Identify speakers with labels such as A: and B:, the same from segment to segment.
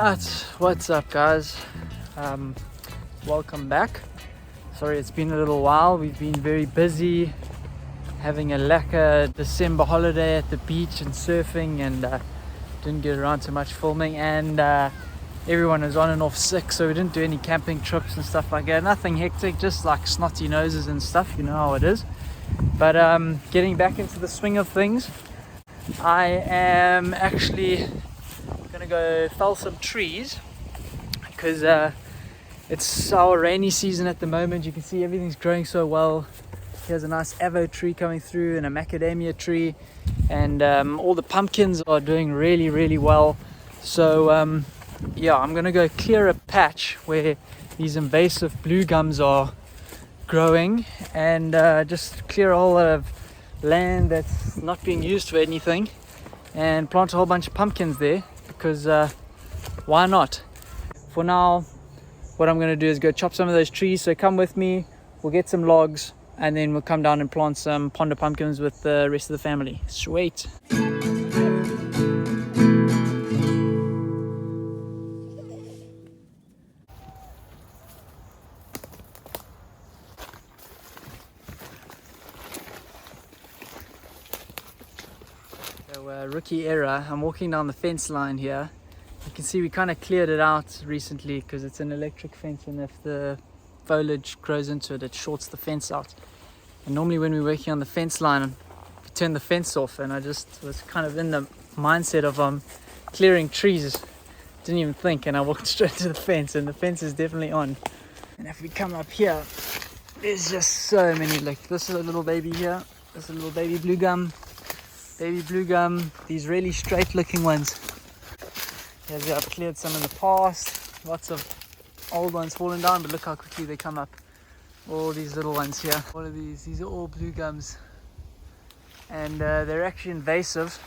A: Right, what's up guys? Welcome back. Sorry it's been a little while. We've been very busy having a lacquer December holiday at the beach and surfing, and didn't get around to much filming, and everyone was on and off sick, so we didn't do any camping trips and stuff like that. Nothing hectic, just like snotty noses and stuff, you know how it is. But getting back into the swing of things, I am actually gonna go fell some trees because it's our rainy season at the moment. You can see everything's growing so well. Here's a nice avo tree coming through and a macadamia tree, and all the pumpkins are doing really well. So yeah, I'm gonna go clear a patch where these invasive blue gums are growing, and just clear a whole lot of land that's not being used for anything and plant a whole bunch of pumpkins there, because why not? For now, what I'm going to do is go chop some of those trees, so come with me, we'll get some logs, and then we'll come down and plant some ponder pumpkins with the rest of the family. Sweet. So rookie error, I'm walking down the fence line here. You can see we kind of cleared it out recently because it's an electric fence, and if the foliage grows into it, it shorts the fence out. And normally when we're working on the fence line, we turn the fence off, and I just was kind of in the mindset of clearing trees, didn't even think, and I walked straight to the fence, and the fence is definitely on. And if we come up here, there's just so many. Like, this is a little baby here, this is a little baby blue gum, these really straight looking ones. As I've cleared some in the past, lots of old ones falling down, but look how quickly they come up. All these little ones here, all of these are all blue gums, and they're actually invasive.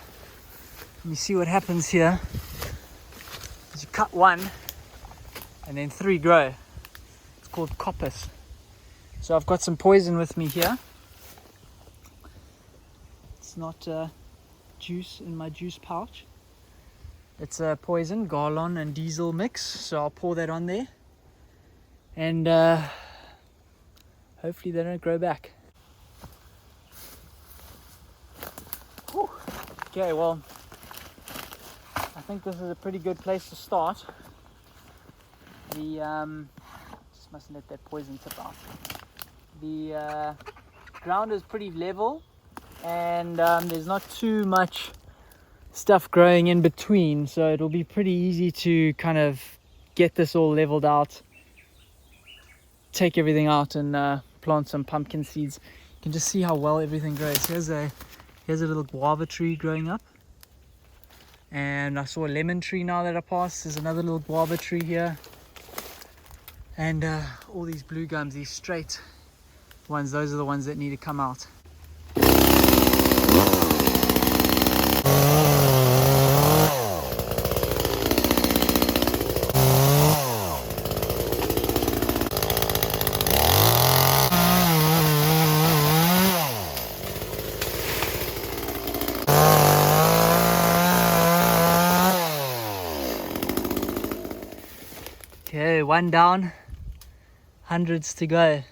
A: And you see what happens here is you cut one and then three grow. It's called coppice. So I've got some poison with me here. It's not juice in my juice pouch. It's a poison, garlon and diesel mix, so I'll pour that on there, and hopefully they don't grow back. Whew. Okay, well, I think this is a pretty good place to start. The just mustn't let that poison tip out. The ground is pretty level, and there's not too much stuff growing in between, so it'll be pretty easy to kind of get this all leveled out, take everything out, and plant some pumpkin seeds. You can just see how well everything grows. Here's a little guava tree growing up, and I saw a lemon tree now that I passed. There's another little guava tree here, and all these blue gums, these straight ones, those are the ones that need to come out. Okay, one down, hundreds to go.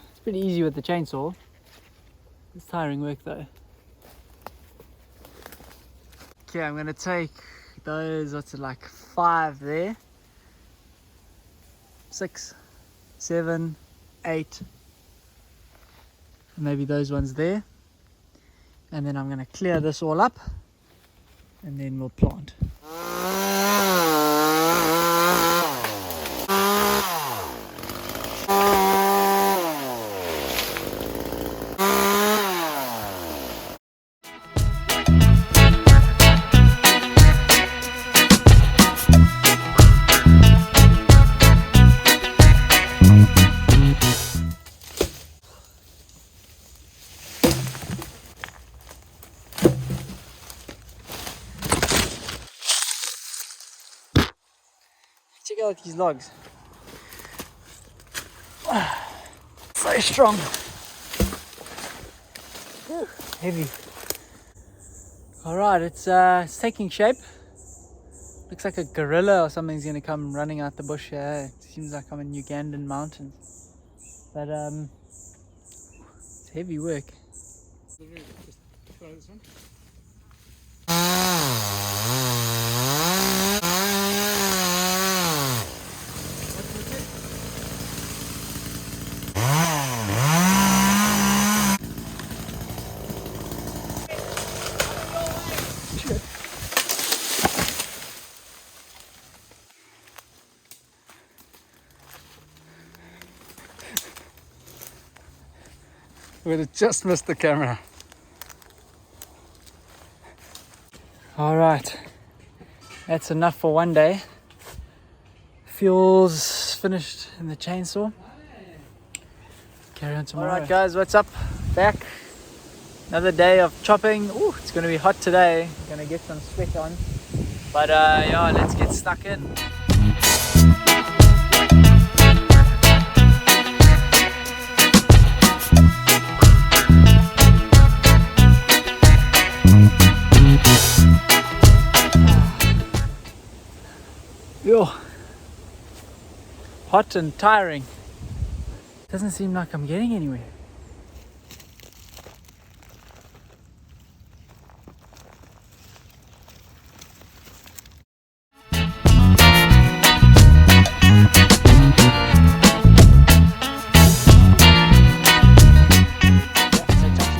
A: It's pretty easy with the chainsaw. It's tiring work though. Okay, I'm gonna take those, what's it, like 5 there, 6, 7, 8, maybe those ones there, and then I'm going to clear this all up, and then we'll plant. Check out these logs. So strong. Whew, heavy. Alright, it's taking shape. Looks like a gorilla or something's gonna come running out the bush here. It seems like I'm in Ugandan mountains. But it's heavy work.
B: Just try this one. We'd have just missed the camera.
A: Alright, that's enough for one day. Fuel's finished in the chainsaw. Carry on tomorrow. Alright guys, what's up? Back. Another day of chopping. Ooh, it's going to be hot today. Gonna get some sweat on. But yeah, let's get stuck in. Yo, hot and tiring. Doesn't seem like I'm getting anywhere.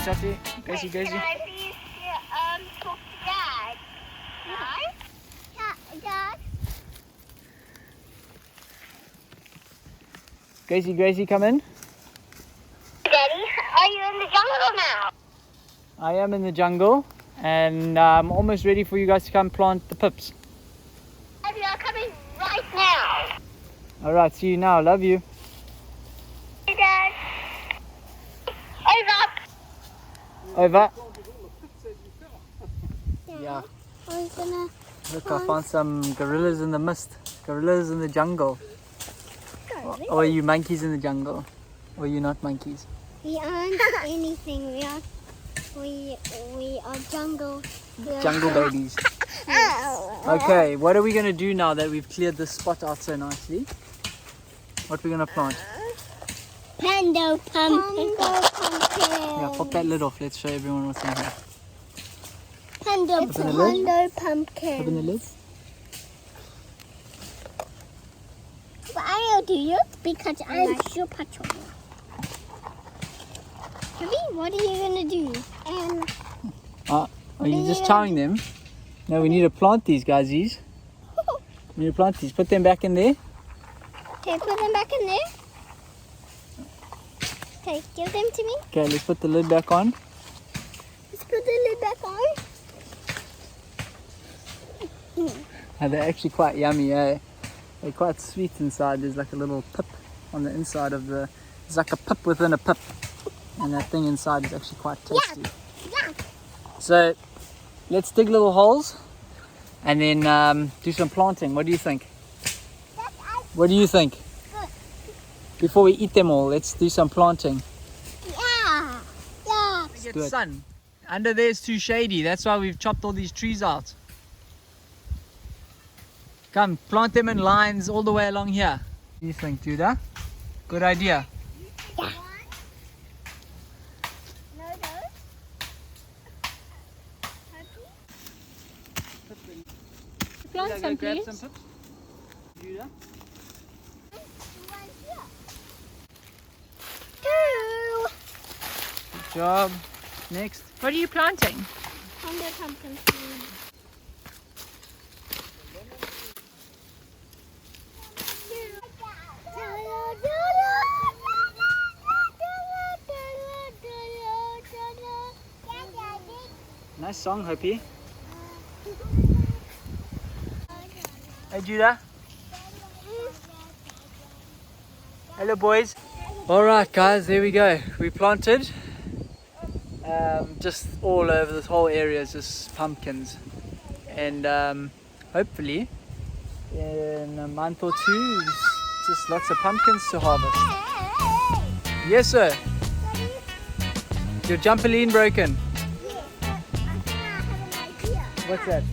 A: Chachi, Gacy, Gacy.
C: Can I please talk to Dad? No? Dad?
A: Gracie, come in.
C: Daddy, are you in the jungle now?
A: I am in the jungle and I'm almost ready for you guys to come plant the pips.
C: Daddy, I'm coming right now.
A: Alright, see you now. Love you.
C: Hey, Dad.
A: Over.
C: Yeah. I was gonna...
A: Look, I found some gorillas in the mist. Gorillas in the jungle. Or are you monkeys in the jungle? Or are you not monkeys?
C: We aren't anything. We are jungle.
A: Jungle babies. Okay, what are we going to do now that we've cleared this spot out so nicely? What are we going to plant?
C: Panda pumpkin.
A: Yeah, pop that lid off. Let's show everyone what's in here.
C: Panda pumpkin.
A: Open the lid.
C: I'll do it because I'm super strong. What are you gonna do?
A: Are you just chowing them? No, we need to plant these guys. We need to plant these. Put them back in there.
C: Okay, put them back in there. Okay, give them to me.
A: Okay, let's put the lid back on.
C: Let's put the lid back on.
A: They're actually quite yummy, eh? They're quite sweet inside. There's like a little pip on the inside of the... It's like a pip within a pip. And that thing inside is actually quite tasty.
C: Yeah.
A: So, let's dig little holes and then do some planting. What do you think? What do you think?
C: Good.
A: Before we eat them all, let's do some planting.
C: Yeah.
A: Get sun. Under there it's too shady. That's why we've chopped all these trees out. Come, plant them in lines all the way along here. What do you think, Judah? Good idea.
C: Yeah.
A: Plant some, please. Judah? Good job. Next.
D: What are you planting?
C: Panda pumpkin seed.
A: Nice song, Hopi. Hey, Judah. Hello, boys. Alright, guys, there we go. We planted just all over this whole area is just pumpkins. And hopefully, in a month or two, just lots of pumpkins to harvest. Yes, sir.
C: Daddy,
A: Your jumperline broken.
C: yes, but I think I have an idea.
A: What's that?